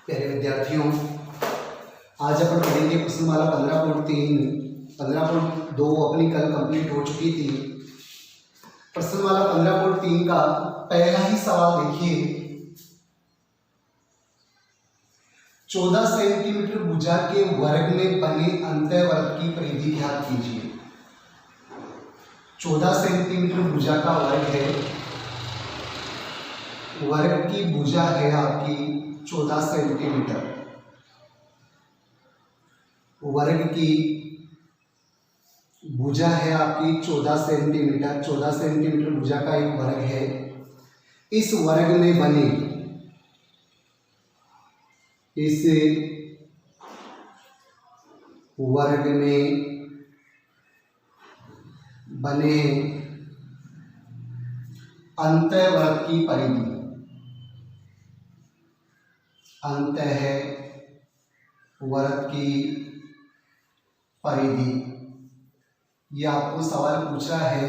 प्यारे विद्यार्थियों, आज अपन पढ़ेंगे प्रश्नमाला 15.3 15.2 अपनी कल कंप्लीट हो चुकी थी। प्रश्नमाला 15.3 का पहला ही सवाल देखिए। 14 सेंटीमीटर भुजा के वर्ग में बने अंतःवर्त की परिधि ज्ञात कीजिए। 14 सेंटीमीटर भुजा का वर्ग है, वर्ग की भुजा है आपकी 14 सेंटीमीटर। वर्ग की भुजा है आपकी 14 सेंटीमीटर। 14 सेंटीमीटर भुजा का एक वर्ग है। इस वर्ग में बने, इस वर्ग में बने अंतःवर्त की परिधि, अंतःवर्त की परिधि, ये आपको सवाल पूछ रहा है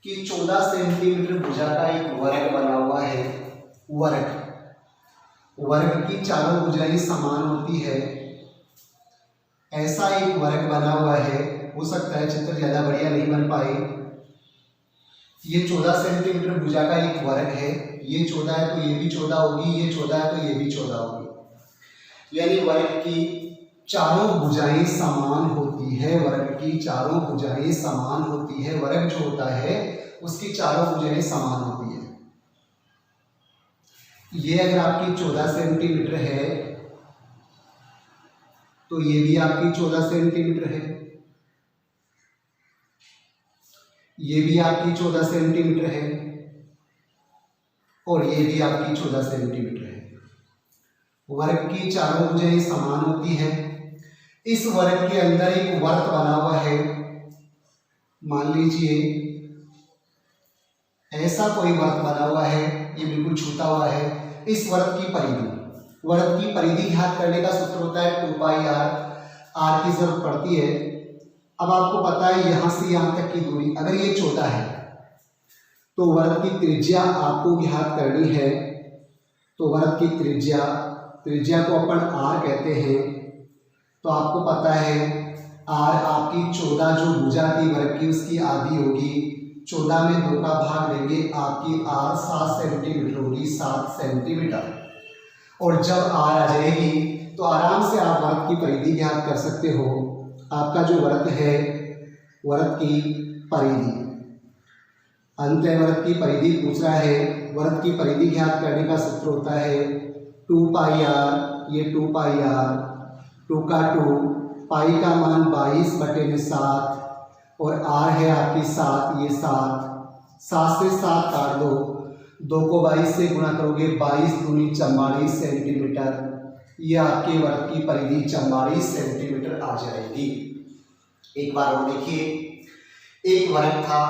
कि 14 सेंटीमीटर भुजा का एक वर्ग बना हुआ है। वर्ग की चारों भुजाएं समान होती है, ऐसा एक वर्ग बना हुआ है। हो सकता है चित्र ज्यादा बढ़िया नहीं बन पाए। ये 14 सेंटीमीटर भुजा का एक वर्ग है। ये 14 है तो ये भी 14 होगी, ये 14 है तो ये भी 14 होगी। यानी वर्ग की चारों भुजाएं समान होती है। वर्ग की चारों भुजाएं समान होती है। वर्ग जो होता है उसकी चारों भुजाएं समान होती है। ये अगर आपकी 14 सेंटीमीटर है तो ये भी आपकी 14 सेंटीमीटर है, ये भी आपकी 14 सेंटीमीटर है और ये भी आपकी 14 सेंटीमीटर है। वर्ग की चारों भुजाएं समान होती है। इस वर्ग के अंदर एक वर्त बना हुआ है। मान लीजिए ऐसा कोई वर्त बना हुआ है, ये बिल्कुल छूटा हुआ है। इस वर्त की परिधि ज्ञात करने का सूत्र होता है 2 पाई r। r की जरूरत पड़ती है। अब आपको पता है यहां से यहां तक की दूरी, अगर ये 14 है तो वर्त की त्रिज्या आपको ज्ञात करनी है। तो वर्त की त्रिज्या को अपन r कहते हैं। तो आपको पता है r आपकी 14 जो भुजा थी वर्ग की उसकी आधी होगी। 14 में 2 का भाग देंगे, आपकी r 7 सेंटीमीटर होगी, 7 सेंटीमीटर। और जब r आ जाएगी तो आराम से आप वर्ग की परिधि ज्ञात कर सकते हो। आपका जो वर्ग है, वर्ग की परिधि, अंतःवर्त की परिधि पूछ रहा है। वर्ग की परिधि ज्ञात करने का सूत्र होता है 2 पाई r। ये 2 पाई r, 2 का 2, पाई का मान 22/7 और r है आपकी 7, ये 7 से 7 काट दो, 2 को 22 से गुणा करोगे, 22 दूनी 44 सेंटीमीटर। ये आपके वर्ग की परिधि 44 सेंटीमीटर आ जाएगी। एक बार और देखिए, एक वर्ग था,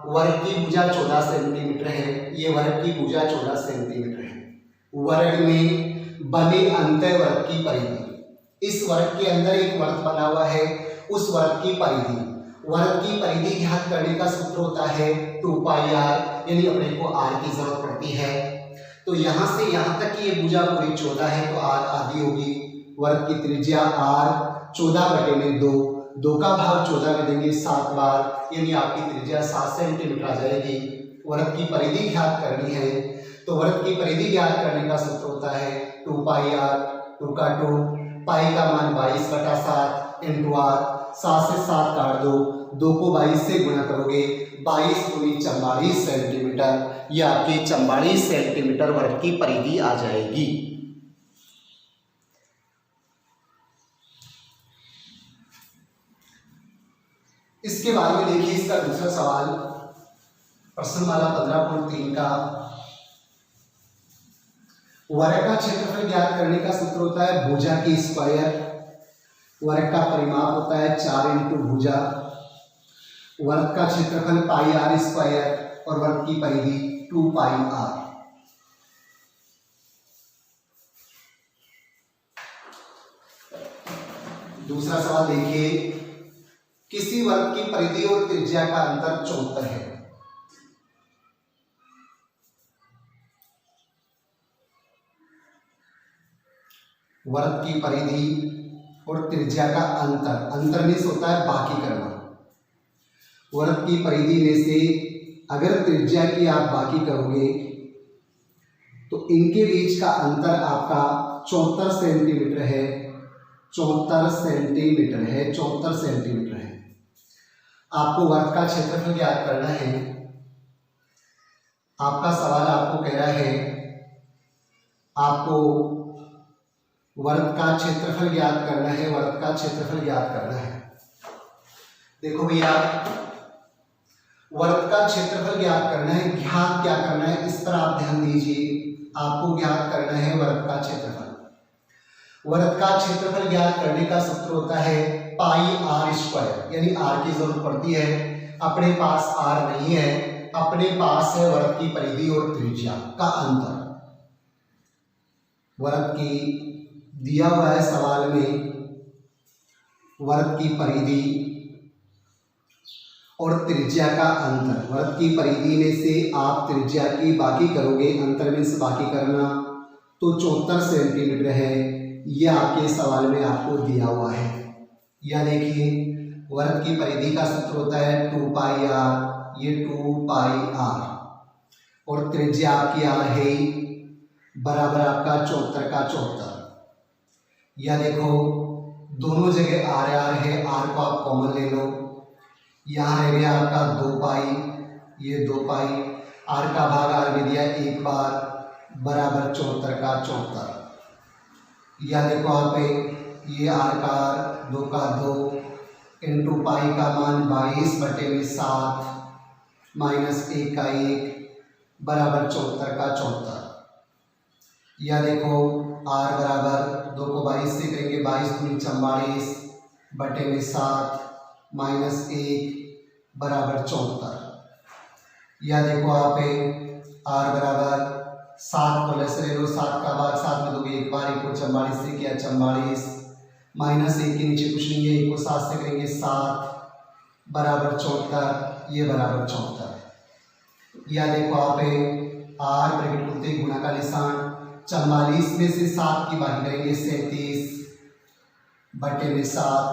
वर्ग की भुजा 14 सेंटीमीटर है। ये वर्ग की भुजा 14 सेंटीमीटर है। वर्ग में बने अंतःवर्त की परिधि, इस वर्ग के अंदर एक वर्ग बना हुआ है, उस वर्ग की परिधि ज्ञात करने का सूत्र होता है 2 पाई r। यानी अपने को r की जरूरत पड़ती है। तो यहां से यहां तक की ये भुजा पूरी 14 है तो r आधी होगी। वर्ग की त्रिज्या r 14/2, 2 का भाग 14 में देंगे 7 बार, यानी आपकी त्रिज्या 7 सेंटीमीटर आ जाएगी। वर्ग की परिधि ज्ञात करनी है तो वर्ग की परिधि ज्ञात करने का सूत्र होता है 2 पाई r, 2 का 2, पाई का मान 22/7 इंटू r, 7 से 7 काट दो, 2 को 22 से गुणा करोगे, 22 दूनी 44 सेंटीमीटर। ये आपकी 44 सेंटीमीटर वर्ग की परिधि आ जाएगी। इसके बाद में देखिए इसका दूसरा सवाल, प्रश्नमाला 15.3 का वर्ग का क्षेत्रफल ज्ञात करने का सूत्र होता है भुजा की स्क्वायर। वर्ग का परिमाप होता है 4 इंटू भुजा। वर्ग का क्षेत्रफल पाई r स्क्वायर और वर्ग की परिधि 2 पाई r। दूसरा सवाल देखिए, किसी वर्ग की परिधि और त्रिज्या का अंतर 74 है। वृत्त की परिधि और त्रिज्या का अंतर, अंतर मीन्स होता है बाकी करना। वृत्त की परिधि में से अगर त्रिज्या की आप बाकी करोगे तो इनके बीच का अंतर आपका 74 सेंटीमीटर है, 74 सेंटीमीटर है, 74 सेंटीमीटर है। आपको वर्ग का क्षेत्रफल ज्ञात करना है। आपका सवाल आपको कह रहा है आपको वर्ग का क्षेत्रफल ज्ञात करना है, वर्ग का क्षेत्रफल ज्ञात करना है। देखो भैया, वर्ग का क्षेत्रफल ज्ञात करना है, ज्ञात क्या करना है इस पर आप ध्यान दीजिए। आपको ज्ञात करना है वर्ग का क्षेत्रफल। वर्ग का क्षेत्रफल ज्ञात करने का सूत्र होता है पाई आर स्क्वायर, यानी आर की जरूरत पड़ती है। अपने पास आर नहीं है, अपने पास है वर्ग की परिधि और त्रिज्या का अंतर। वर्ग की दिया हुआ है सवाल में वर्ग की परिधि और त्रिज्या का अंतर। वर्ग की परिधि में से आप त्रिज्या की बाकी करोगे, अंतर में से बाकी करना, तो 74 सेंटीमीटर है। यह आपके सवाल में आपको दिया हुआ है। या देखिए, वर्ग की परिधि का सूत्र होता है 2 पाई आर, ये 2 पाई आर, और त्रिज्या आपकी आर है बराबर आपका 74 का 74। या देखो, दोनों जगह आर आर है, आर को आप कॉमन ले लो। यहाँ रह गया आपका 2 पाई, ये 2 पाई, आर का भाग आर में दिया एक बार, बराबर 74 का 74। या देखो आप ये आर का आर, 2 का 2, इंटू पाई का मान 22/7 माइनस 1 का 1 बराबर 74 का 74। या देखो आर बराबर 2 को 22 से करेंगे, 22×44/7 माइनस 1 बराबर 74। या देखो आप आर बराबर 7 को लेस ले लो, 7 का भाग 7 में दोगे एक बार, 1 को 44 से किया 44 माइनस 1 के नीचे कुछ नहीं है, 1 को 7 से करेंगे 7 बराबर 74, ये बराबर 74। या देखो आप आर ब्रैकेट खोलते ही गुणा का निशान, 44 में से 7 की बाकी करेंगे 37/7,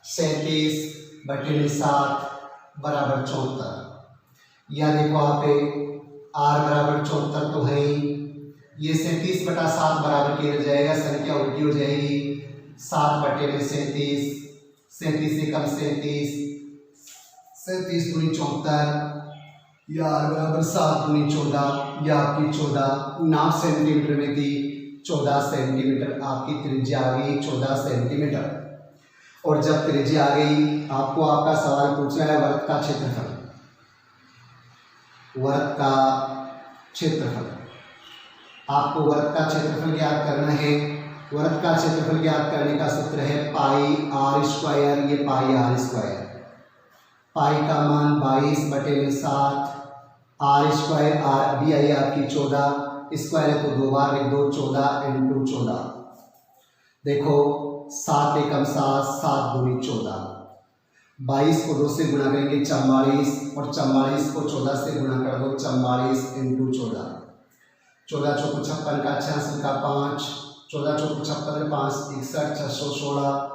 37/7 बराबर 74। या देखो आप आर बराबर 74 तो है ही, ये 37/7 बराबर किया जाएगा, संख्या उल्टी हो जाएगी, 7/37, 37 से कम 37, 37 दूनी 74, या आर बराबर 7 दूनी 14, या आपकी 14 सेंटीमीटर में थी, 14 सेंटीमीटर आपकी त्रिज्या आ गई, 14 सेंटीमीटर। और जब त्रिज्या आ गई, आपको आपका सवाल पूछना है वर्ग का क्षेत्रफल। वर्ग का क्षेत्रफल, आपको वर्ग का क्षेत्रफल ज्ञात करना है। वर्ग का क्षेत्रफल ज्ञात करने का सूत्र है पाई आर स्क्वायर, ये पाई आर स्क्वायर, पाई का मान 22/7, आर स्क्वायर, आर अभी आई आपकी 14, स्क्वायर है तो 2 बार लिख दो, 14 × 14। देखो 7 एकम 7, 7 दूनी 14, 22 को 2 से गुणा करेंगे 44, और 44 को 14 से गुणा कर दो, 44 × 14, 14 चौको 56 का 86 का 5, 14 चौको 56 5 61, 616,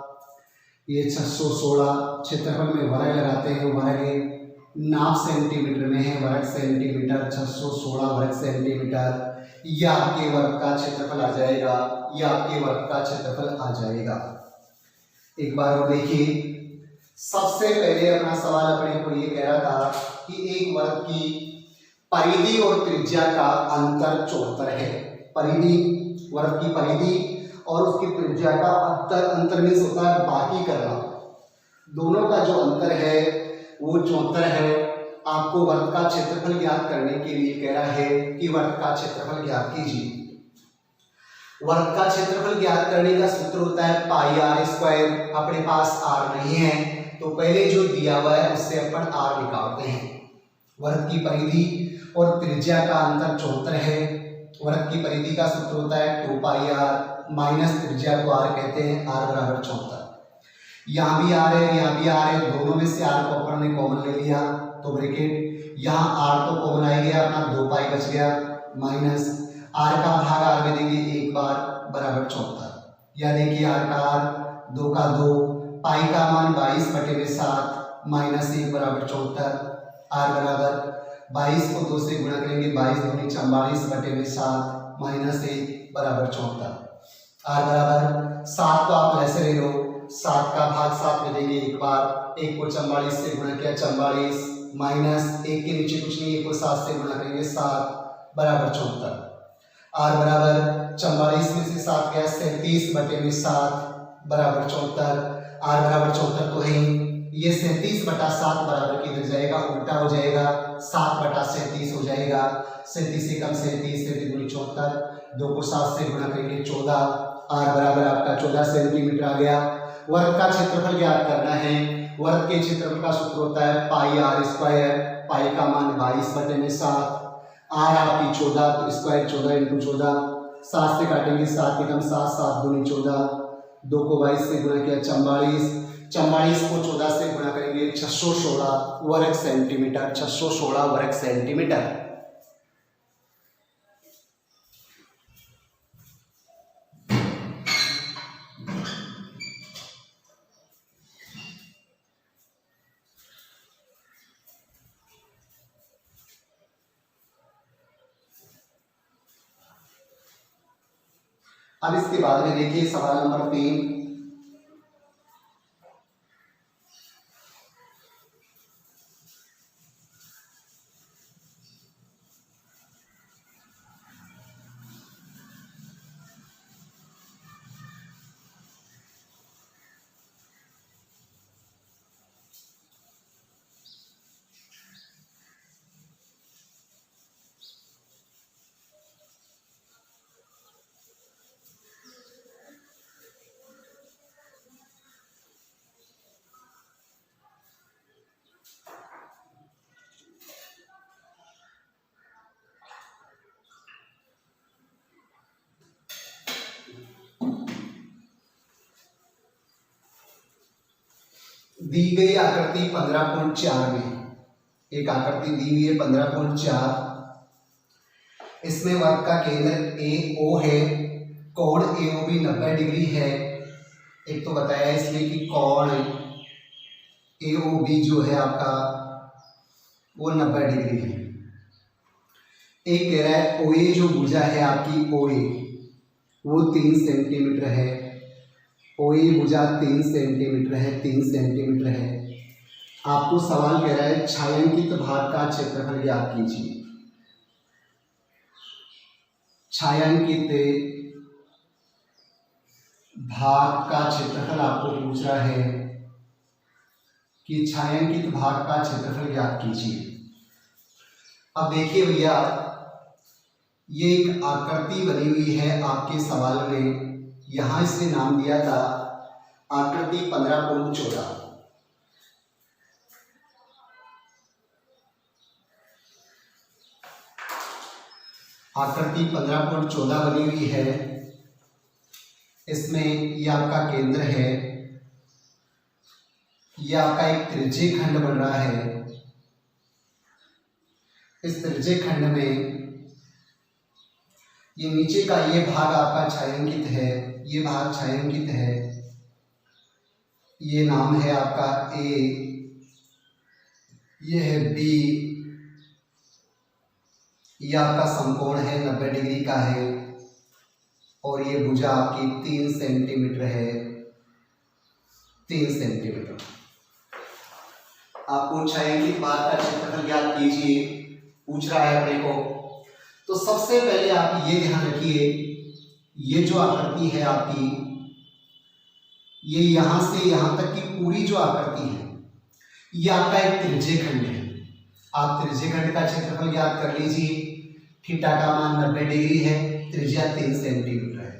ये 616। क्षेत्रफल में वर्ग लगाते हैं, वर्ग नाप सेंटीमीटर में है, वर्ग सेंटीमीटर, 616 वर्ग सेंटीमीटर। यह आपके वर्ग का क्षेत्रफल आ जाएगा, यह आपके वर्ग का क्षेत्रफल आ जाएगा। एक बार और देखिए, सबसे पहले अपना सवाल अपने को ये कह रहा था कि एक वर्ग की परिधि और त्रिज्या का अंतर 74 है। परिधि, वर्ग की परिधि और उसकी त्रिज्या का अंतर मीन्स होता है बाकी करना, दोनों का जो अंतर है वो 74 है। आपको वर्ग का क्षेत्रफल ज्ञात करने के लिए कह रहा है कि वर्ग का क्षेत्रफल ज्ञात कीजिए। वर्ग का क्षेत्रफल ज्ञात करने का सूत्र होता है पाई आर स्क्वायर। अपने पास आर नहीं है तो पहले जो दिया हुआ है उससे अपन आर निकालते हैं। वर्ग की परिधि और त्रिज्या का अंतर 74 है। वर्ग की परिधि का सूत्र होता है 2 पाई आर माइनस त्रिज्या को आर कहते हैं, आर बराबर 74। यहाँ भी आर है, यहाँ भी आर है, दोनों में से आर को अपन ने कॉमन ले लिया तो ब्रैकेट, यहाँ आर तो कॉमन आ गया, अपना 2 पाई बच गया, माइनस आर का भाग आर में देंगे एक बार, बराबर 74। या देखिए आकार 2 का 2, पाई का मान 22/7 माइनस 1 बराबर 74। आर बराबर 22 को 2 से गुणा करेंगे, 22 दूनी 44/7 माइनस 1 बराबर 74। आर बराबर 7 को आप ऐसे ले लो, 7 का भाग 7 में देंगे एक बार, 1 को 44 से गुणा किया 44 माइनस 1 के नीचे कुछ नहीं, 1 को 7 से गुणा करेंगे 7 बराबर 74। आर बराबर 44 में से 7 गया 37/7 बराबर 74। आर बराबर 74 तो है, ये 37/7 बराबर किधर जाएगा, उल्टा हो जाएगा, 7/37 हो जाएगा। 37 से कम 37, 37 दूनी 74, 2 को 7 से गुणा करेंगे 14। आर बराबर आपका 14 सेंटीमीटर आ गया। वर्ग का क्षेत्रफल ज्ञात करना है। वर्ग के क्षेत्रफल का सूत्र होता है पाई आर स्क्वायर, पाई का मान 22/7, आर आपकी 14, तो स्क्वायर 14 × 14, 7 से काटेंगे 7 एकम 7, 7 दूनी 14, 2 को 22 से गुणा किया 44, 44 को 14 से गुणा करेंगे 616 वर्ग सेंटीमीटर, 616 वर्ग सेंटीमीटर। अब इसके बाद में देखिए सवाल नंबर 3। दी गई आकृति 15.4 में एक आकृति दी हुई है 15.4। इसमें वर्ग का केंद्र AO है, कोण AOB 90 डिग्री है। एक तो बताया इसमें कि कोण AOB जो है आपका वो 90 डिग्री है। एक कह रहा है OA जो भुजा है आपकी OA वो 3 सेंटीमीटर है। OA भुजा 3 सेंटीमीटर है, 3 सेंटीमीटर है। आपको सवाल कह रहा है छायांकित भाग का क्षेत्रफल ज्ञात कीजिए। छायांकित भाग का क्षेत्रफल आपको पूछ रहा है कि छायांकित भाग का क्षेत्रफल ज्ञात कीजिए। अब देखिए भैया, ये एक आकृति बनी हुई है आपके सवाल में, यहां इसने नाम दिया था आकृति 15.14। आकृति 15.14 बनी हुई है। इसमें ये आपका केंद्र है, ये आपका एक त्रिज्यीय खंड बन रहा है। इस त्रिज्यीय खंड में ये नीचे का ये भाग आपका छायांकित है, ये भाग छायांकित है। ये नाम है आपका A, ये है B, ये आपका समकोण है 90 डिग्री का है, और ये भुजा आपकी 3 सेंटीमीटर है, 3 सेंटीमीटर। आपको छायांकित भाग का क्षेत्रफल ज्ञात कीजिए पूछ रहा है अपने को। तो सबसे पहले आप ये ध्यान रखिए, ये जो आकृति है आपकी, ये यहां से यहां तक की पूरी जो आकृति है ये आपका एक त्रिज्यीय खंड है। आप त्रिज्यीय खंड का क्षेत्रफल ज्ञात कर लीजिए। थीटा का मान 90 डिग्री है, त्रिज्या 3 सेंटीमीटर है।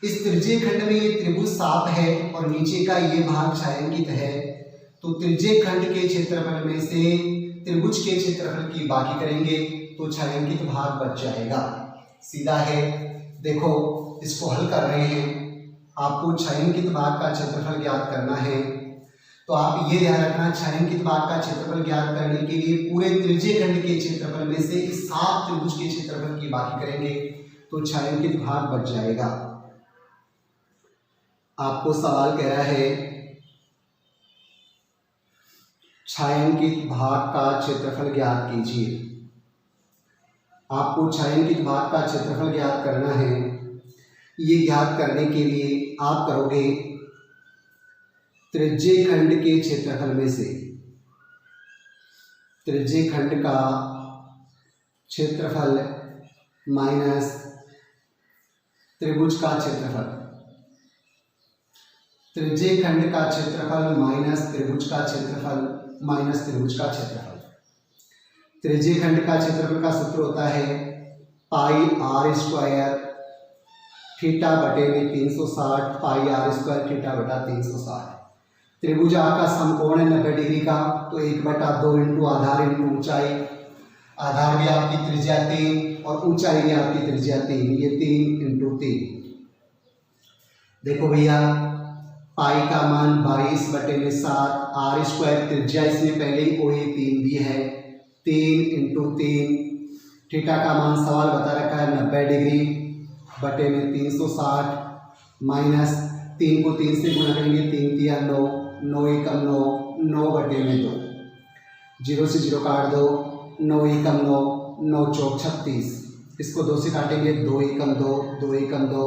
इस त्रिज्यीय खंड में ये त्रिभुज साफ है और नीचे का ये भाग छायांकित है। तो त्रिज्यीय खंड के क्षेत्रफल में से त्रिभुज के क्षेत्रफल की बाकी करेंगे तो छायांकित भाग बच जाएगा। सीधा है। देखो इसको हल कर रहे हैं, आपको छायांकित भाग का क्षेत्रफल ज्ञात करना है। तो आप ये ध्यान रखना, छायांकित भाग का क्षेत्रफल ज्ञात करने के लिए पूरे त्रिज्यीय खंड के क्षेत्रफल में से इस सात त्रिभुज के क्षेत्रफल की बाकी करेंगे तो छायांकित भाग बच जाएगा। आपको सवाल कह रहा है छायांकित भाग का क्षेत्रफल ज्ञात कीजिए। आपको छायांकित भाग का क्षेत्रफल ज्ञात करना है। ये ज्ञात करने के लिए आप करोगे त्रिज्यीय खंड के क्षेत्रफल में से त्रिज्यीय खंड का क्षेत्रफल माइनस त्रिभुज का क्षेत्रफल, त्रिज्यीय खंड का क्षेत्रफल माइनस त्रिभुज का क्षेत्रफल माइनस त्रिभुज का क्षेत्रफल। त्रिज्यीय खंड का क्षेत्रफल का सूत्र होता है पाई आर स्क्वायर थीटा बटे में 360 पाई आर स्क्वायर थीटा बटा 360। त्रिभुज आपका समकोण है 90 डिग्री का, तो 1/2 इंटू आधार इंटू ऊंचाई। आधार भी आपकी त्रिज्या 3 और ऊंचाई भी आपकी त्रिज्या 3, ये 3 इंटू 3। देखो भैया पाई का मान 22/7 आर स्क्वायर त्रिज्या इसमें पहले ही OA 3 दी है, 3 इंटू 3। थीटा का मान सवाल बता रखा है 90 डिग्री बटे में 360 माइनस 3 को 3 से गुणा करेंगे 3 तिया 9, 9 एकम 9, 9 बटे में 2, 0 से 0 काट दो, 9 एकम 9, 9 चौक 36। इसको 2 से काटेंगे 2 एकम 2, 2 एकम 2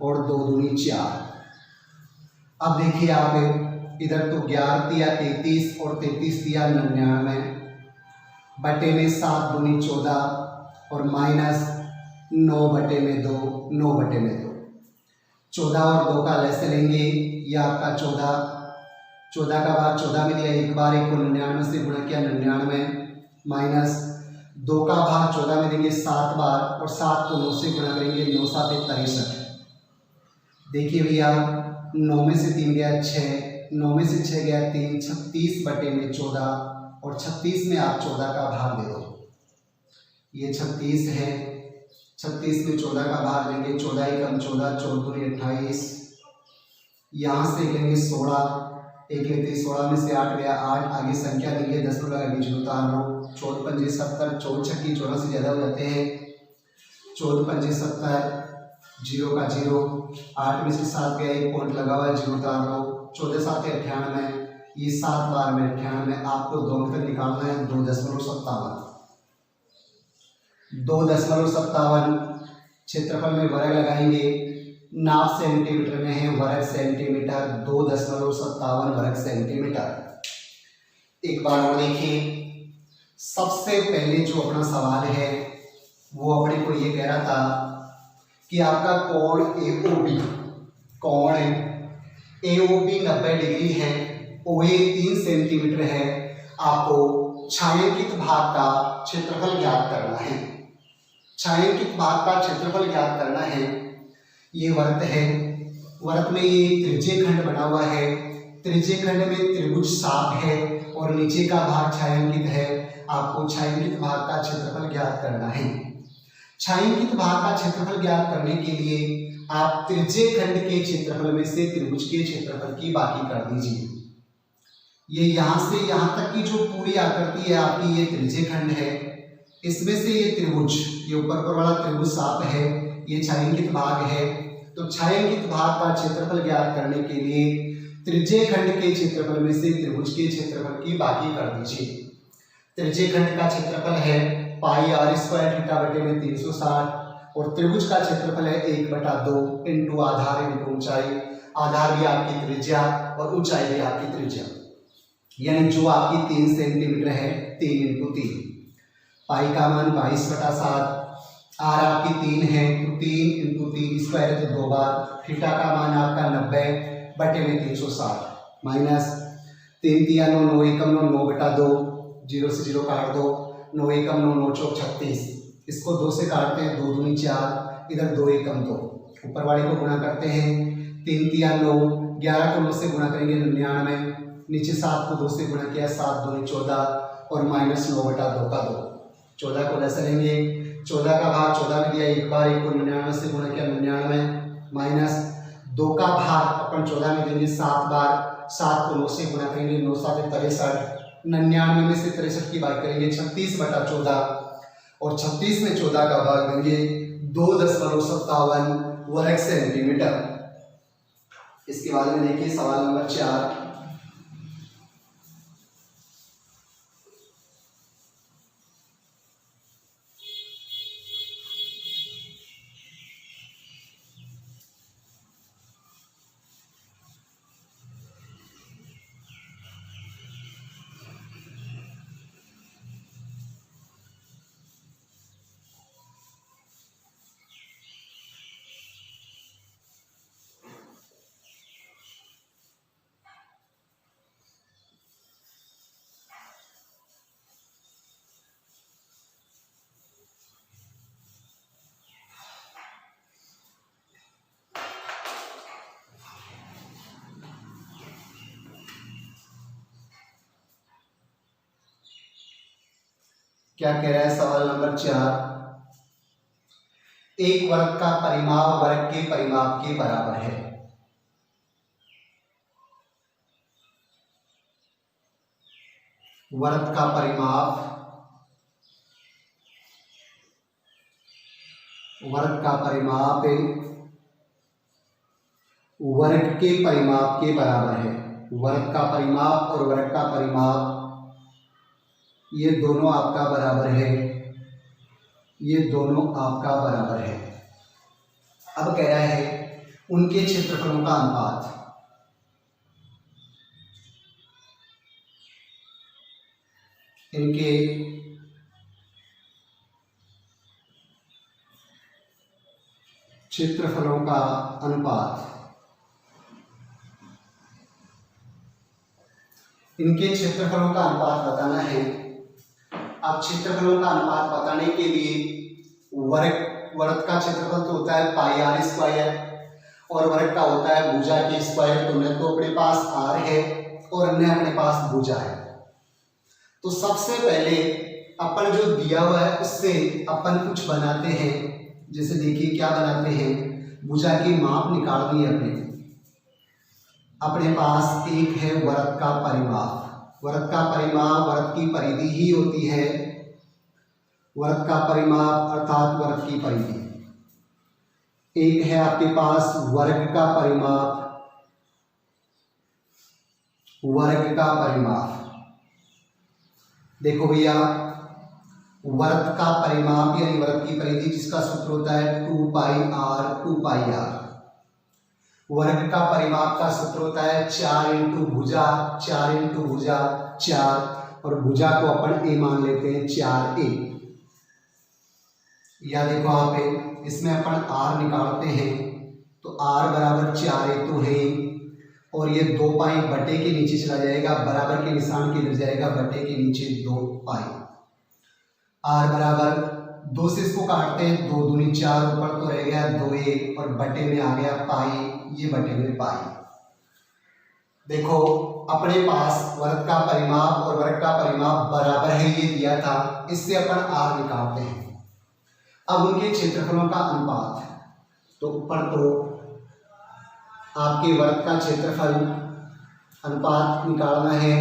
और 2 दूनी 4। अब देखिए आप इधर तो 11 तिया 33 और 33 तिया 99 बटे में 7 दूनी 14 और माइनस 9 बटे में 2, 9 बटे में 2। 14 और 2 का लैसे लेंगे, ये आपका 14 का भाग 14 में दिया, एक बार 1 को 99 से गुणा किया 99 माइनस 2 का भाग 14 में देंगे 7 बार और 7 को 9 से गुणा करेंगे, 9 7 63। देखिए भैया 9 में से 3 गया 6, 9 में से 6 गया 3, 36 बटे में 14 और 36 में आप 14 का भाग दे दो। ये 36 है, 36 में 14 का भाग लेंगे, 14 एकम 14, 14 दूनी 28। यहाँ से लेंगे 16, एक लेते 16 में से 8 गया 8, आगे संख्या लेंगे 10 लगा बीच में उतार लो, 14 पंजे 70, 14 छक्की 14 से ज़्यादा हो जाते हैं, 14 पंजे 70, 0 का 0, 8 में से 7 गया 1 पॉइंट लगा हुआ है 0 उतार लो, 14 7 98, ये 7 बार में 98। आपको 2 अंक तक निकालना है, 2.57, 2.57 क्षेत्रफल में वर्ग लगाएंगे, नाप सेंटीमीटर में है, वर्ग सेंटीमीटर, 2.57 वर्ग सेंटीमीटर। एक बार और देखिए, सबसे पहले जो अपना सवाल है वो अपने को ये कह रहा था कि आपका कोण AOB 90 डिग्री है, OA 3 सेंटीमीटर है। आपको छायांकित भाग का क्षेत्रफल ज्ञात करना है। छायांकित भाग का क्षेत्रफल ज्ञात करना है। ये वृत्त है, वृत्त में ये त्रिज्यीय खंड बना हुआ है, त्रिज्यीय खंड में त्रिभुज साफ है और नीचे का भाग छायांकित है। आपको छायांकित भाग का क्षेत्रफल ज्ञात करना है। छायांकित भाग का क्षेत्रफल ज्ञात करने के लिए आप त्रिज्यीय खंड के क्षेत्रफल में से त्रिभुज के क्षेत्रफल की बाकी कर दीजिए। ये यहाँ से यहाँ तक की जो पूरी आकृति है आपकी, ये त्रिज्यीय खंड है, इसमें से ये त्रिभुज, ये ऊपर वाला त्रिभुज साफ है, ये छायांकित भाग है। तो छायांकित भाग का क्षेत्रफल ज्ञात करने के लिए त्रिज्यीय खंड के क्षेत्रफल में से त्रिभुज के क्षेत्रफल की बाकी कर दीजिए। त्रिज्यीय खंड का क्षेत्रफल है पाई आर स्क्वायर थीटा बटे में 360 और त्रिभुज का क्षेत्रफल है 1/2 इंटू आधार इंटू ऊंचाई। आधार भी आपकी त्रिज्या और ऊंचाई भी आपकी त्रिज्या, यानी जो आपकी 3 सेंटीमीटर है, 3 इंटू 3। पाई का मान 22/7, आर आपकी 3 है तो 3 इंटू 3 स्क्वायर है तो 2 बार। थीटा का मान आपका 90 बटे में 360 माइनस 3 तिया 9, 9 एकम 9, 9/2, 0 से 0 काट दो, 9 एकम 9, 9 चौक 36। इसको 2 से काटते हैं, 2 दूनी 4, इधर 2 एकम 2, ऊपर वाले को गुणा करते हैं, 3 तिया 9, 11 को 9 से गुणा करेंगे 99, नीचे 7 को 2 से गुणा किया, 7 दूनी 14 और माइनस 9/2 का 2, 14 को लैसे लेंगे, 14 का भाग 14 में दिया, एक बार 1 को 99 से गुणा किया 99 माइनस 2 का भाग अपन 14 में देंगे 7 बार, 7 को 9 से गुणा करेंगे, 9 7 63, 99 में से 63 की बात करेंगे 36/14 और 36 में 14 का भाग देंगे 2.57 वर्ग सेंटीमीटर। इसके बाद में देखिए सवाल नंबर 4। क्या कह रहा है सवाल नंबर 4? एक वर्ग का परिमाप वर्ग के परिमाप के बराबर है। वर्ग का परिमाप वर्ग के परिमाप के बराबर है। वर्ग का परिमाप और वर्ग का परिमाप ये दोनों आपका बराबर है, ये दोनों आपका बराबर है। अब कह रहा है उनके क्षेत्रफलों का अनुपात। इनके क्षेत्रफलों का अनुपात। इनके क्षेत्रफलों का अनुपात बताना है। अब क्षेत्रफलों का अनुपात बताने के लिए वर्ग का क्षेत्रफल तो होता है पाई आर स्क्वायर और वर्ग का होता है भुजा के स्क्वायर। तो न तो अपने पास आर है और न अपने पास भुजा है। तो सबसे पहले अपन जो दिया हुआ है उससे अपन कुछ बनाते हैं। जैसे देखिए क्या बनाते हैं, भुजा की माप निकालनी है अपने पास एक है वर्ग का परिमाप। वर्ग का परिमाप वर्ग की परिधि ही होती है। वर्ग का परिमाप अर्थात वर्ग की परिधि। एक है आपके पास वर्ग का परिमाप। वर्ग का परिमाप देखो भैया, वर्ग का परिमाप यानी वर्ग की परिधि जिसका सूत्र होता है 2 पाई आर। वर्ग का परिमाप का सूत्र होता है 4 इंटू भुजा 4 और भुजा को अपन ए मान लेते हैं 4a। या देखो आप इसमें अपन आर निकालते हैं तो आर बराबर 4a तो है और ये 2 पाई बटे के नीचे चला जाएगा, बराबर के निशान के गिर जाएगा, बटे के नीचे 2 पाई। आर बराबर 2 से इसको काटते हैं, 2 दूनी 4, ऊपर तो रह गया 2a और बटे में आ गया पाई, ये बटे में पाई। देखो अपने पास वर्ग का परिमाप और वर्ग का परिमाप बराबर है, ये दिया था, इससे अपन आर निकालते हैं। अब उनके क्षेत्रफलों का अनुपात, तो ऊपर तो आपके वर्ग का क्षेत्रफल अनुपात निकालना है,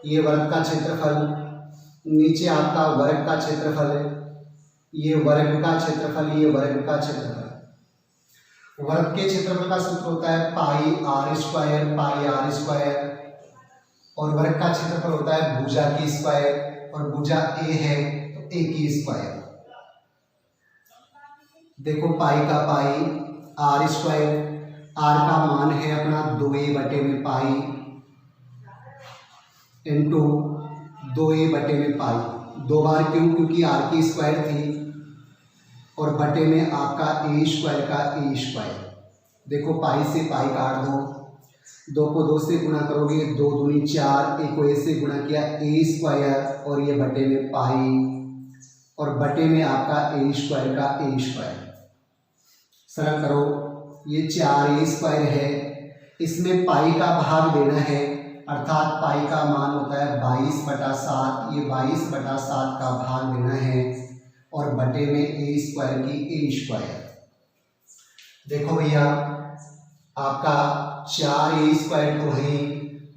ये वर्ग का क्षेत्रफल, नीचे आपका वर्ग का क्षेत्रफल, ये वर्ग का क्षेत्रफल, ये वर्ग का क्षेत्रफल। वर्ग के क्षेत्रफल का सूत्र होता है पाई आर स्क्वायर और वर्ग का क्षेत्रफल होता है भुजा की स्क्वायर और भुजा ए है तो ए की स्क्वायर। देखो पाई का पाई आर स्क्वायर, आर का मान है अपना 2a बटे में पाई इंटू 2a बटे में पाई। 2 बार क्यों? क्योंकि आर की स्क्वायर थी और बटे में आपका ए स्क्वायर का ए स्क्वायर। देखो पाई से पाई काट दो, 2 को 2 से गुणा करोगे 2 दूनी 4, एक को ए से गुणा किया ए स्क्वायर और ये बटे में पाई और बटे में आपका ए स्क्वायर का ए स्क्वायर। सरल करो, ये 4a स्क्वायर है, इसमें पाई का भाग देना है अर्थात पाई का मान होता है 22/7, ये 22/7 का भाग देना है और बटे में ए स्क्वायर की ए स्क्वायर। देखो भैया आपका 4a स्क्वायर तो है,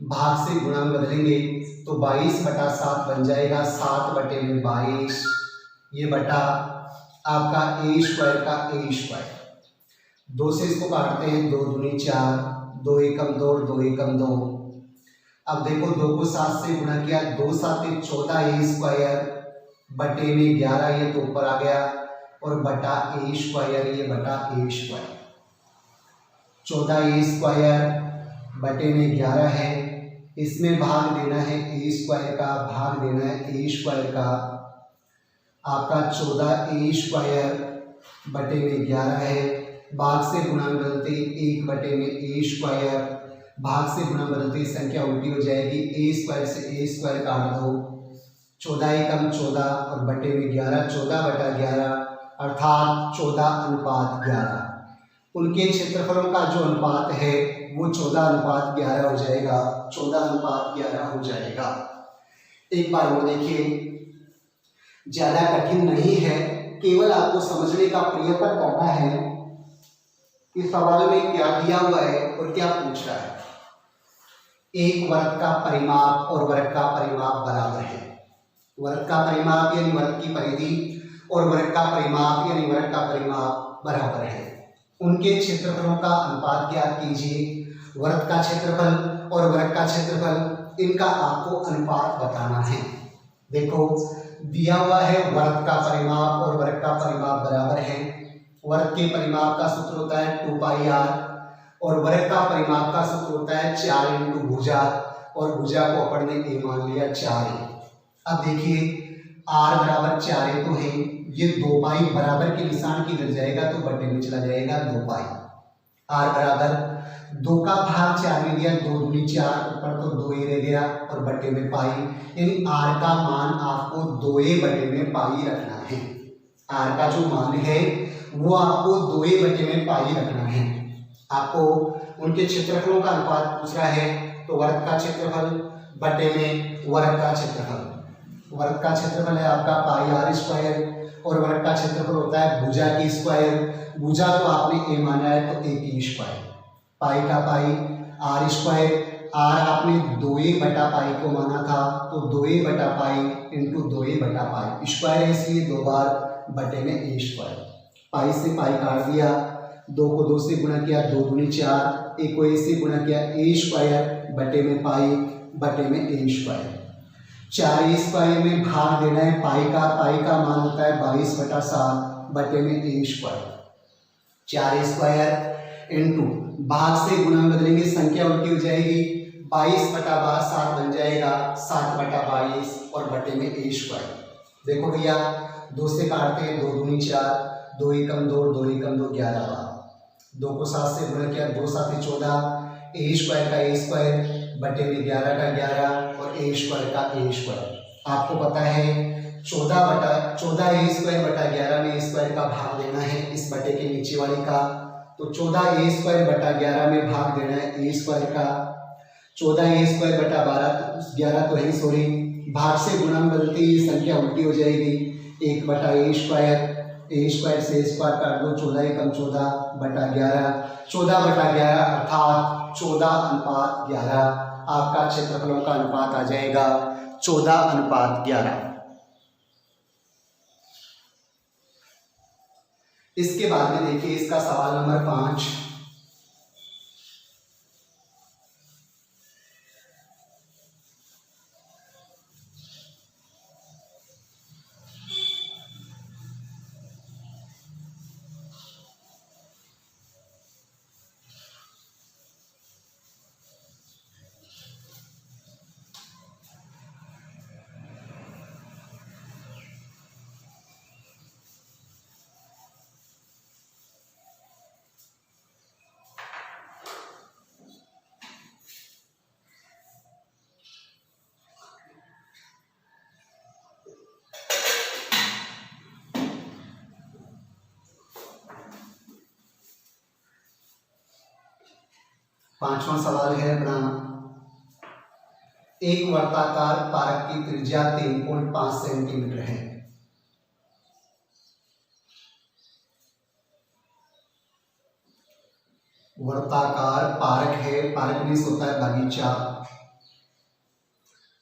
भाग से गुणा में बदलेंगे तो 22/7 बन जाएगा 7 बटे में 22, ये बटा आपका ए स्क्वायर का ए स्क्वायर। 2 से इसको काटते हैं, 2 दूनी 4, 2 एकम 2 और 2 एकम 2। अब देखो 2 को 7 से गुणा किया, 2 साते 14 ए स्क्वायर बटे में 11, ये तो ऊपर आ गया, और बटा ए स्क्वायर, ये बटा ए स्क्वायर। 14 ए स्क्वायर बटे में 11 है, इसमें भाग देना है ए स्क्वायर का, भाग देना है ए स्क्वायर का। आपका 14 ए स्क्वायर बटे में 11 है, भाग से गुणा में बदलते 1 बटे में ए स्क्वायर, भाग से गुणा बदलते संख्या उल्टी हो जाएगी, ए स्क्वायर से ए स्क्वायर काट दो, 14 एकम 14 और बटे में 11, 14 बटा 11 अर्थात 14:11। उनके क्षेत्रफलों का जो अनुपात है वो 14:11 हो जाएगा, 14:11 हो जाएगा। एक बार वो देखिए, ज्यादा कठिन नहीं है, केवल आपको समझने का प्रयत्न करना है कि सवाल में क्या दिया हुआ है और क्या पूछ रहा है। एक वर्ग का परिमाप और वर्ग का परिमाप बराबर है। वर्ग का परिमाप यानी वर्ग की परिधि और वर्ग का परिमाप यानी वर्ग का परिमाप बराबर है। उनके क्षेत्रफलों का अनुपात ज्ञात कीजिए। वर्ग का क्षेत्रफल और वर्ग का क्षेत्रफल, इनका आपको अनुपात बताना है। देखो दिया हुआ है वर्ग का परिमाप और वर्ग का परिमाप बराबर है। वर्ग के परिमाप का सूत्र होता है 2πr और वर्ग का परिमाप का सूत्र होता है 4 इंटू भुजा, और भुजा को अपन ने ए मान लिया 4 है। अब देखिए r बराबर 4 है तो है, ये 2π बराबर के निशान की लग जाएगा तो बटे में चला जाएगा 2π। r बराबर 2 का भाग 4 में दिया, 2 दूनी 4, ऊपर तो 2 ही रह गया और बटे में पाई, यानी r का मान आपको 2a बटे में पाई रखना है। r का जो मान है वो आपको 2a बटे में पाई रखना है। आपको उनके क्षेत्रफलों का अनुपात पूछ रहा है, तो वर्ग का क्षेत्रफल बटे में वर्ग का क्षेत्रफल। वर्ग का क्षेत्रफल है आपका πr स्क्वायर और वर्ग का क्षेत्रफल होता है भुजा की स्क्वायर। भुजा को आपने ए माना है तो ए की स्क्वायर, पाई का पाई r स्क्वायर, r आपने 2a बटा पाई को माना था तो 2a बटा पाई इंटू 2a बटा पाई, स्क्वायर है इसलिए 2 बार बटे में ए स्क्वायर। पाई से पाई काट दिया, 2 को 2 से गुणा किया, 2 दूनी 4, 1 को 1 से गुणा किया, ए स्क्वायर बटे में पाई बटे में ए स्क्वायर। 4 स्क्वायर में भाग देना है पाई का मान होता है 22/7 बटे में ए स्क्वायर। 4 स्क्वायर इंटू भाग से गुणा में बदलेंगे, संख्या उल्टी हो जाएगी, 22/7 बन जाएगा 7/22 और बटे में ए स्क्वायर। देखो भैया 2 से काटते हैं, 2 दूनी 4, 2 एकम 2, 2 एकम 2 11 बार, 2 को 7 से गुणा किया, 2 साते 14, ए स्क्वायर का ए स्क्वायर बटे में 11 का 11 और ए स्क्वायर का ए स्क्वायर। आपको पता है 14 ए स्क्वायर बटा 11 में ए स्क्वायर का भाग देना है इस बटे के नीचे वाली का, तो 14 ए स्क्वायर बटा 11 में भाग देना है ए स्क्वायर का। 14 ए स्क्वायर बटा 11 तो है, सॉरी, भाग से गुणा में बदलते ही संख्या उल्टी हो जाएगी, 1 बटा ए स्क्वायर से ए स्क्वायर काट दो, 14 एकम 14 बटा 11, 14 बटा 11 अर्थात 14:11। आपका क्षेत्रफलों का अनुपात आ जाएगा 14:11। इसके बाद में देखिए इसका सवाल नंबर 5। पांचवा सवाल है अपना, एक वर्ताकार पारक की त्रिज्या 3.5 सेंटीमीटर है। वर्ताकार पारक है, पारक मीन्स होता है बगीचा।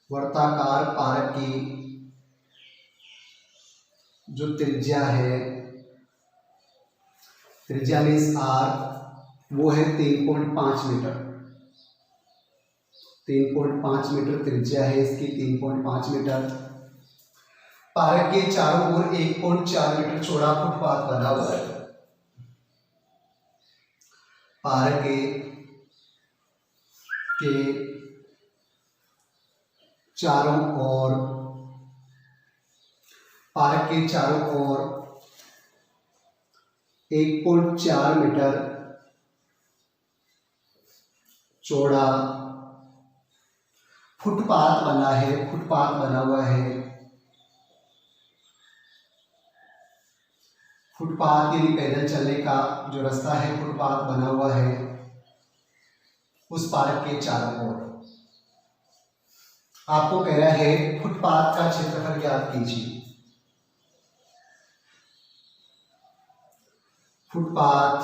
वर्ताकार पारक की जो त्रिज्या है, त्रिज्या मीन्स आर, वो है 3.5 मीटर। 3.5 मीटर त्रिज्या है इसकी, 3.5 मीटर। पार्क के चारों ओर 1.4 मीटर चौड़ा फुटपाथ बना हुआ है। पार्क के चारों ओर 1.4 मीटर चौड़ा फुटपाथ बना है, फुटपाथ बना हुआ है। फुटपाथ यानी पैदल चलने का जो रास्ता है, फुटपाथ बना हुआ है उस पार्क के चारों ओर। आपको कह रहा है फुटपाथ का क्षेत्रफल ज्ञात कीजिए। फुटपाथ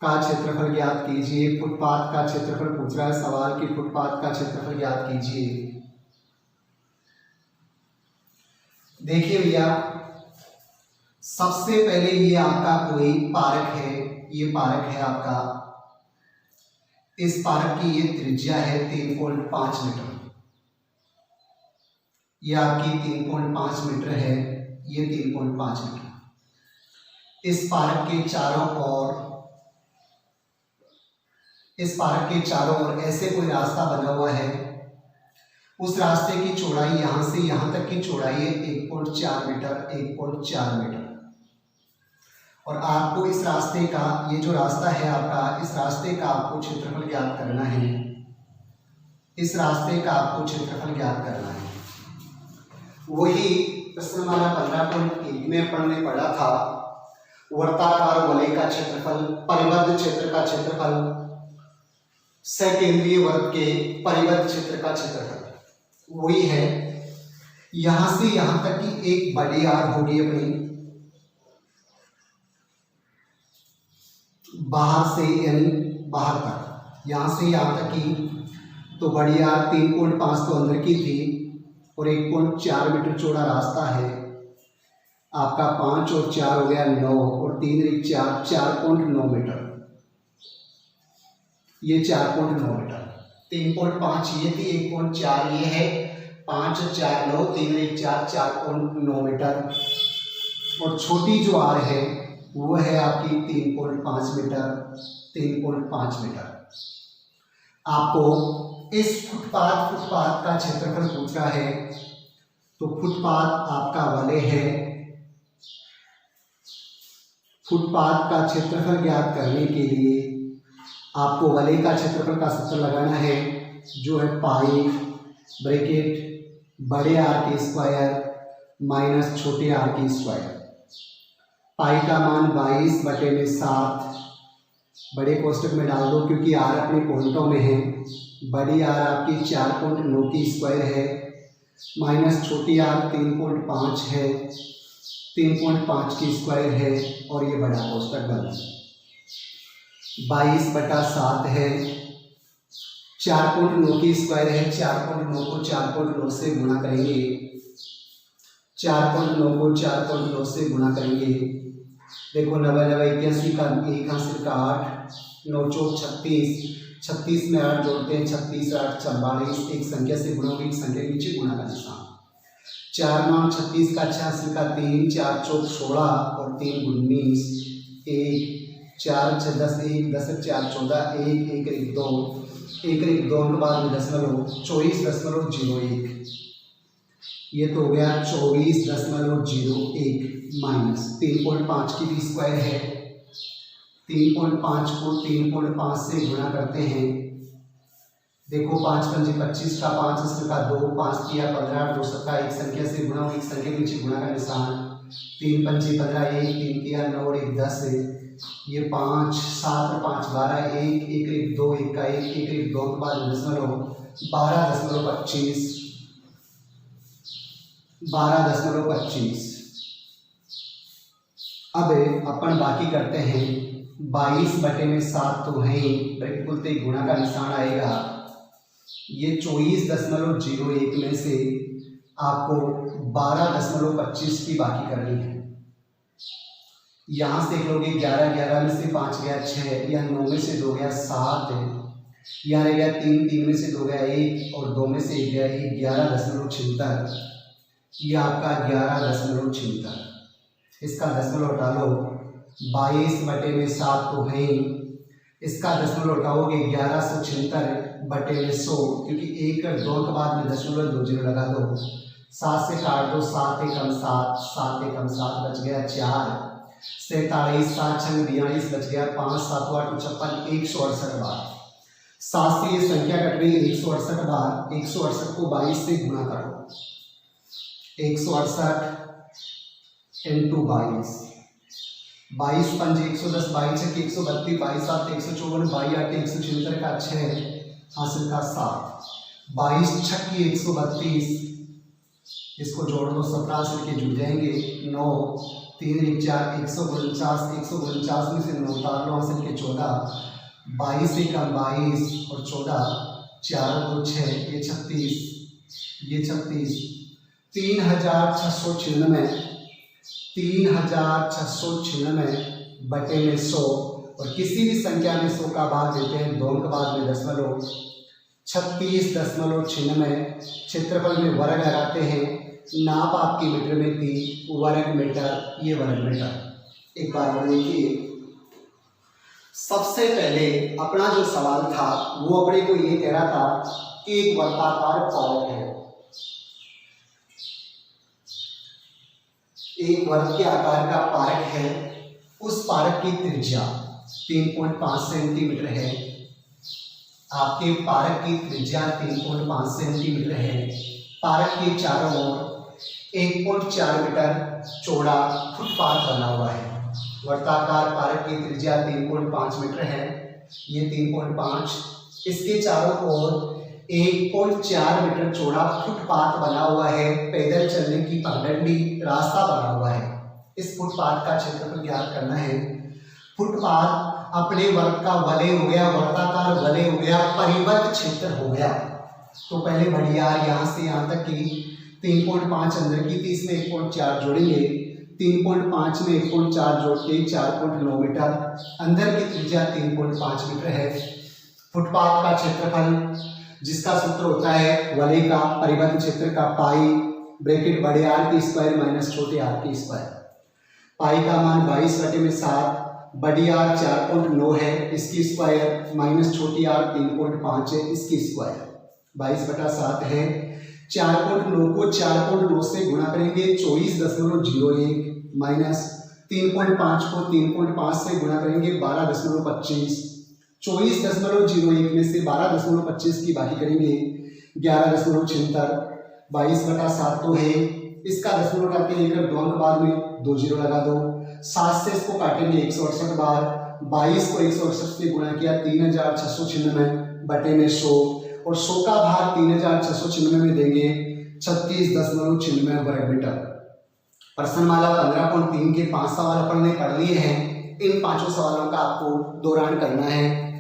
का क्षेत्रफल ज्ञात कीजिए। फुटपाथ का क्षेत्रफल पूछ रहा है सवाल कि फुटपाथ का क्षेत्रफल ज्ञात कीजिए। देखिए भैया, सबसे पहले ये आपका कोई पार्क है, ये पार्क है आपका। इस पार्क की ये त्रिज्या है 3.5 मीटर। ये आपकी 3.5 मीटर है, ये 3.5 मीटर। इस पार्क के चारों ओर ऐसे कोई रास्ता बना हुआ है। उस रास्ते की चौड़ाई यहां से यहां तक की चौड़ाई है 1.4 मीटर, 1.4 मीटर। और आपको इस रास्ते का, ये जो रास्ता है आपका, इस रास्ते का आपको क्षेत्रफल ज्ञात करना है। इस रास्ते का आपको क्षेत्रफल ज्ञात करना है। वही प्रश्न हमारा 15.1 में अपन ने पढ़ा था, वर्ताकार वलय का क्षेत्रफल, परिबद्ध क्षेत्र का क्षेत्रफल, सकेंद्रीय वर्ग के परिबद्ध क्षेत्र का क्षेत्रफल वही है। यहां से यहां तक की एक बड़ी आर होगी अपनी, बाहर से यानी बाहर तक, यहां से यहां तक की तो बड़ी आर 3.5 तो अंदर की थी और 1.4 मीटर चौड़ा रास्ता है आपका। 5 और 4 हो गया 9 और 3 और 4, 4.9 मीटर। ये 4.9 मीटर। 3.5 ये थी, 1.4 ये है, 5 और 4 9, 3 और 4, 4.9 मीटर। और छोटी जो आर है वो है आपकी 3.5 मीटर, 3.5 मीटर। आपको इस फुटपाथ का क्षेत्रफल पूछ रहा है, तो फुटपाथ आपका वलय है। फुटपाथ का क्षेत्रफल ज्ञात करने के लिए आपको वलय का क्षेत्रफल का सूत्र लगाना है, जो है पाई ब्रैकेट बड़े आर के स्क्वायर माइनस छोटे आर के स्क्वायर। पाई का मान 22/7 बड़े कोष्टक में डाल दो क्योंकि आर अपने पॉइंटों में है। बड़ी आर आपकी 4.9 की स्क्वायर है माइनस छोटी आर 3.5 है, 3.5 की स्क्वायर है और ये बड़ा कोष्टक बन 22/7 है। 4.9 की स्क्वायर है, 4.9 को 4.9 से गुणा करेंगे, 4.9 को 4.9 से गुणा करेंगे। देखो 99 81 का 1 हासिल का 8, 9 चौक 36, 36 में 8 जोड़ते हैं, 36 8 44। एक संख्या से गुणा होगी, एक संख्या के नीचे गुणा का निशान। 4 9 36 का 6 हासिल का 3, 4 चौक 16 और 3 19, 1 4 6 10, 1 10 4 14, 1 1 1 2, 1 1 2 के बाद में दशमलव 24.01। ये तो हो गया 24.01 माइनस 3.5 की भी स्क्वायर है। 3.5 को 3.5 से गुणा करते हैं। देखो 5 पंजे 25 का 5 अस्तर का 2, 5 किया 15, 2 सत्ता एक संख्या से गुणा, एक संख्या के नीचे गुणा का निशान। 3 पंजे 15, 1 3 किया 9 और 1 10 है। ये 5 7 और 5 12, 1 1 1 2 1 का 1 1 1 2 के बाद दशमलव 12.25, 12.25। अब अपन बाकी करते हैं 22/7 तो है ही, ब्रैकेट खुलते ही गुणा का निशान आएगा। ये 24.01 में से आपको 12.25 की बाकी करनी है। यहाँ से लोगे 11 11 में से 5 गया 6, या 9 में से 2 गया 7 है। यहाँ रह गया 3, 3 में से 2 गया 1 और 2 में से 1 गया 1, 11.76। ये आपका 11.76। इसका दशमलव हटा लो, 22/7 तो है ही, इसका दशमलव हटाओगे 1176/100, क्योंकि 1 और 2 के बाद में दशमलव 2 जीरो लगा दो, 7 से काट दो, 7 एकम 7, 7 एकम 7 बच गया 4, 47, 7 छंग 42 बच गया 5, 7 8 56, 168 बार। 7 से ये संख्या कट गई 168 बार। 168 को 22 से गुणा करो, 168 इंटू 22, 22 पंजे 110, 22 छक्के 132, 22 सात 154, 22 आठ 176 का 6 हासिल का 7, 22 छक्के 132, इसको जोड़ दो, 17 हासिल के जुड़ जाएंगे 9, 3 1 4 149, 149 में से 9 उतार लो, हासिल के 14, 22 एकम 22 और 14, 4 2 6, ये 36, ये 36, 3696, 3696/100, और किसी भी संख्या में 100 का भाग देते हैं 2 के बाद में दशमलव, 36.96। क्षेत्रफल में वर्ग लगाते हैं, नाप आपकी मीटर में थी, वर्ग मीटर, ये वर्ग मीटर। एक बार और देखिए, सबसे पहले अपना जो सवाल था वो अपने को ये कह रहा था कि एक वर्ताकार पार्क है, एक वर्ग के आकार का पार्क है, उस पार्क की त्रिज्या 3.5 सेंटीमीटर है। आपके पार्क की त्रिज्या 3.5 सेंटीमीटर है। पार्क के चारों ओर 1.4 मीटर चौड़ा फुटपाथ बना हुआ है। वर्ताकार पार्क की त्रिज्या 3.5 मीटर है, ये 3.5, इसके चारों ओर 1.4 मीटर चौड़ा फुटपाथ बना हुआ है, पैदल चलने की पगडंडी रास्ता बना हुआ है। इस फुटपाथ का क्षेत्रफल ज्ञात करना है। फुटपाथ अपने वर्ग का वलय हो गया, वर्ताकार वलय हो गया, परिबद्ध क्षेत्र हो गया। तो पहले भड़ियार यहाँ से यहाँ तक की 3.5 अंदर की थी, इसमें 1.4 जोड़ेंगे, 3.5 में 1.4 जोड़ के 4.9 मीटर, अंदर की त्रिज्या 3.5 मीटर है। फुटपाथ का क्षेत्रफल जिसका सूत्र होता है वलय का परिबद्ध क्षेत्र का पाई ब्रैकेट बड़े आर की स्क्वायर माइनस छोटे आर की स्क्वायर। पाई का मान 22/7, बड़ी आर 4.9 है, इसकी स्क्वायर माइनस छोटी आर 3.5 है, इसकी स्क्वायर 22/7 है। 4.9 को 4.9 से गुणा करेंगे 24.01 माइनस 3.5 को 3.5 से गुणा करेंगे 12.25, 24.01 में से 12.25 की बाकी करेंगे 11.76, 22/7 तो है, इसका दशमलव काटके लेकर 2 अंक बाद में 2 जीरो लगा दो। 7 से इसको काटेंगे 168 बार, 22 को 168 से गुणा किया 3696/100, और 100 का भाग 3696 में देंगे 36.96 वर्ग मीटर। प्रश्नमाला 15.3 के 5 सवाल अपन ने पढ़ लिए हैं। इन 5 सवालों का आपको दौरान करना है।